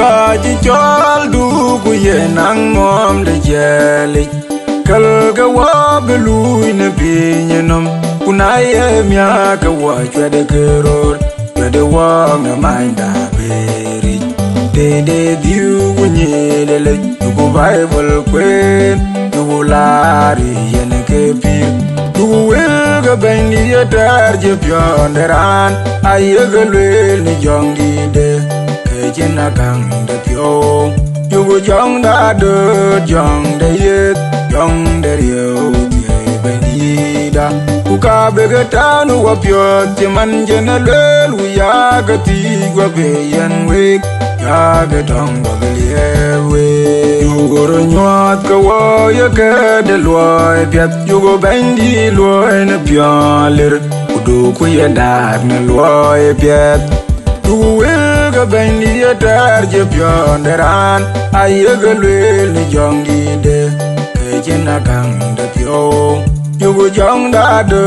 Kaji cɔɔl dukku ye naŋ mɔɔm de ciɛlic kalga waa belui ne pinyenom kuna ye mia ka waa cwɛde keror cwɛde waa ŋa manda beri de diu wunyelele yugu Bible kwen yugu lari yene ke pir yugu wega bendi ye tarje pionderan ayega lwel ni jongi de kejena kang de pio yugu jong da de jong de yet jong de rio tie benida uka begetanu wa pio ti man jena lwel uya gati gwa beyen wek ya getong baglewe yugo nyuat ka wo ye ke de loy piat yugo bendi loy ne pialer udu ku ye dar ne loy piat Juääc bendi ye tarje pionderan ayega lwel ni jongi de kejena kang de pio yugo jong da de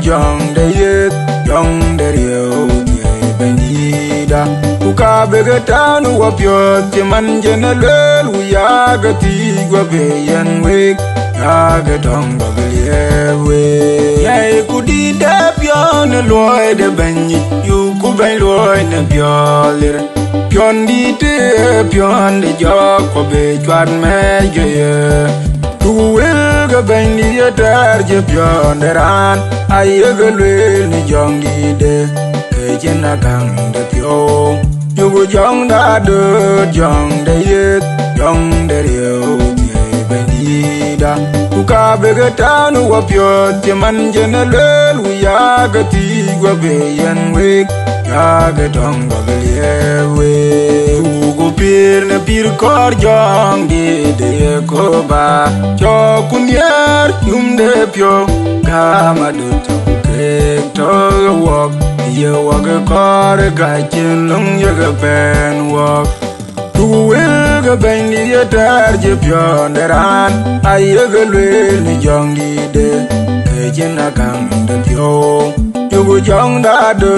jong de yet jong de rio tie benida uka begetanu wa pio ti man jena lwel uya gati gwa beyen wek ya getong baglewe yai kudi de pio ne loy de benyi yuku ben loy ne piolir pion di te pion de jok ko be chwan me ye Juääc bendi ye tarje pionderan ayega lwel ni jongi de kejena kang de pio yugu jong da de jong de yet jong de rio tie benida uka begetanu wa pio ti man jena lwel uya gati gwa beyen wek ya getong baglewe ugu pir ne pir kor jong de ko ba chokunyer yumde pio kama do ke to wok ye wok kor ga chin lung ye ga ben wok Juääc bendi ye tarje pionderan ayega lwel ni jongi de kejena kang de pio yugu jong da de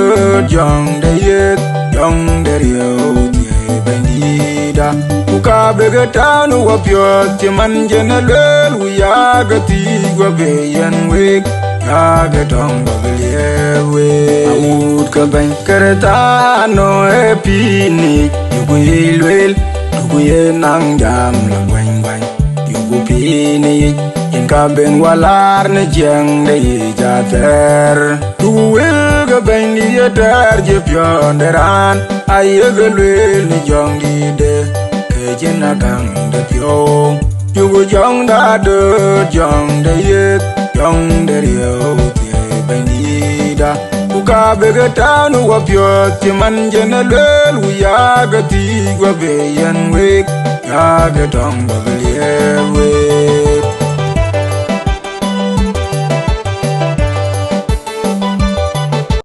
jong de yet jong de rio tie benida uka begetanu wa pio ti man jena lwel uya gati gwa beyen wek ya getong baglewe amut ka ben keretano epini yugu lwel yugu ye nang jam la bang bang yugu pini inka ben walar ne jeng de jater Juääc bendi ye tarje pionderan ayega lwel ni jongi de kejena kang de pio yugu jong da de jong de yet jong de rio tie benida uka begetanu wa pio ti man jena lwel uya gati gwa beyen wek ya getong baglewe